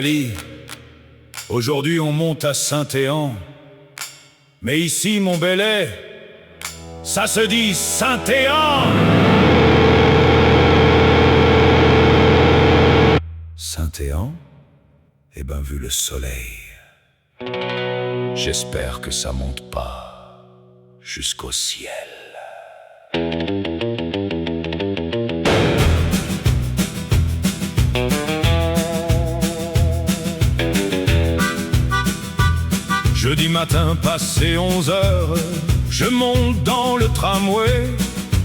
Ali. Aujourd'hui on monte à Saint-Éan. Mais ici mon Belay, ça se dit Saint-Éan. Saint-Éan? Eh ben vu le soleil, j'espère que ça monte pas jusqu'au ciel. Jeudi matin, passé 11 heures, je monte dans le tramway.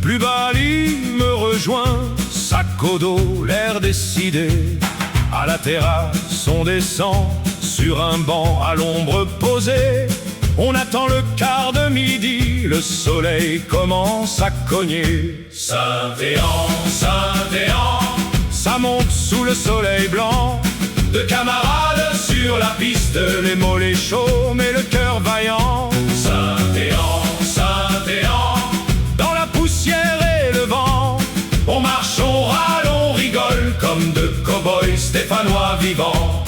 Plus bas, Ali me rejoint, sac au dos, l'air décidé. À la terrasse, on descend, sur un banc à l'ombre posée. On attend le quart de midi, le soleil commence à cogner. Saint-Éan, Saint-Éan, ça monte sous le soleil blanc. De camarades sur la piste, les mollets chauds mais le cœur vaillant. Saint-Éan, Saint-Éan, dans la poussière et le vent, on marche, on râle, on rigole comme de cow-boys stéphanois vivants.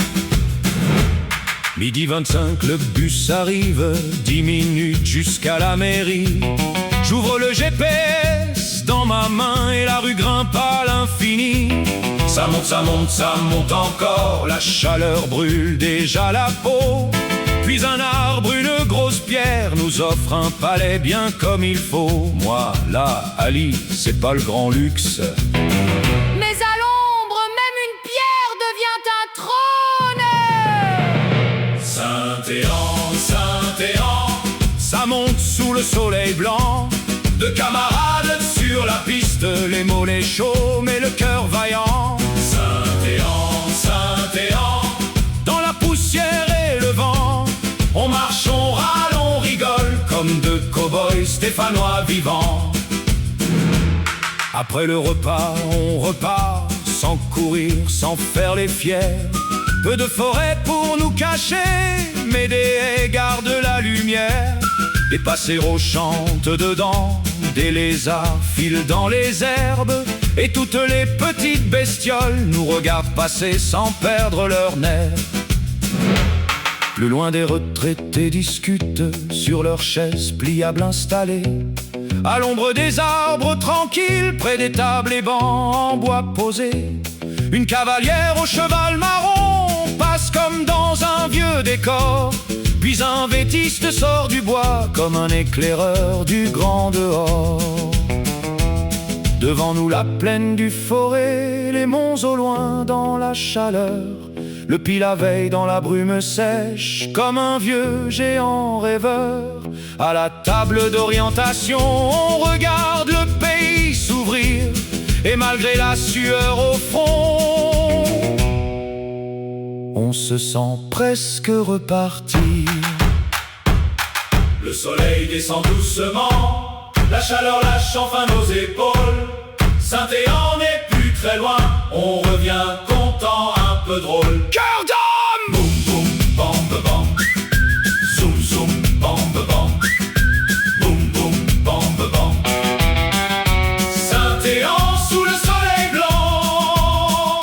Midi 25, le bus arrive, 10 minutes jusqu'à la mairie. J'ouvre le GPS dans ma main et la rue grimpe à l'infini. Ça monte, ça monte, ça monte encore, la chaleur brûle déjà la peau. Puis un arbre, une grosse pierre nous offre un palais bien comme il faut. Moi, là, Ali, c'est pas le grand luxe, mais à l'ombre, même une pierre devient un trône. Saint-Éan, Saint-Éan, ça monte sous le soleil blanc. De camarades sur la piste, les mollets chauds mais le cœur vaillant. Saint-Éan, Saint-Éan, dans la poussière et le vent, on marche, on râle, on rigole comme de cow-boys stéphanois vivants. Après le repas, on repart, sans courir, sans faire les fiers. Peu de forêt pour nous cacher, mais des haies gardent la lumière. Des passereaux chantent dedans, des lézards filent dans les herbes, et toutes les petites bestioles nous regardent passer sans perdre leurs nerfs. Plus loin, des retraités discutent sur leurs chaises pliables installées, à l'ombre des arbres tranquilles, près des tables et bancs en bois posés. Une cavalière au cheval marron passe comme dans un vieux décor. Puis un vétiste sort du bois comme un éclaireur du grand dehors. Devant nous la plaine du Forêt, les monts au loin dans la chaleur. Le pis la veille dans la brume sèche, comme un vieux géant rêveur. À la table d'orientation, on regarde le pays s'ouvrir, et malgré la sueur au front, on se sent presque reparti. Le soleil descend doucement, la chaleur lâche enfin nos épaules. Saint-Éan n'est plus très loin, on revient content, un peu drôle. Cœur d'homme! Boum boum, bam bam. Zoom zoom, bam bam. Boum boum, bam bam. Saint-Éan sous le soleil blanc.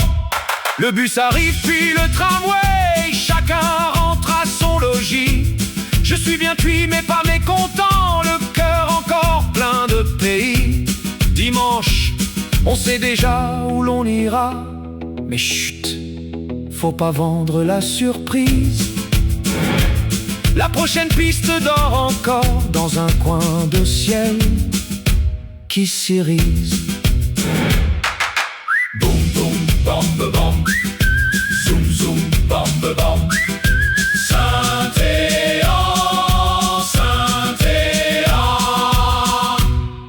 Le bus arrive puis le tramway, chacun rentre à son logis. Je suis bien cuit mais pas mécontent, le cœur encore plein de pays. Dimanche, on sait déjà où l'on ira, mais chut, faut pas vendre la surprise. La prochaine piste dort encore dans un coin de ciel qui s'irise. Boum boum, bam bam. Zoom zoom, bam bam. Saint-Éan, Saint-Éan,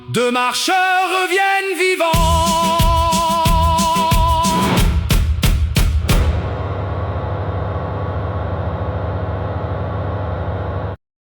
deux marcheurs reviennent vivants.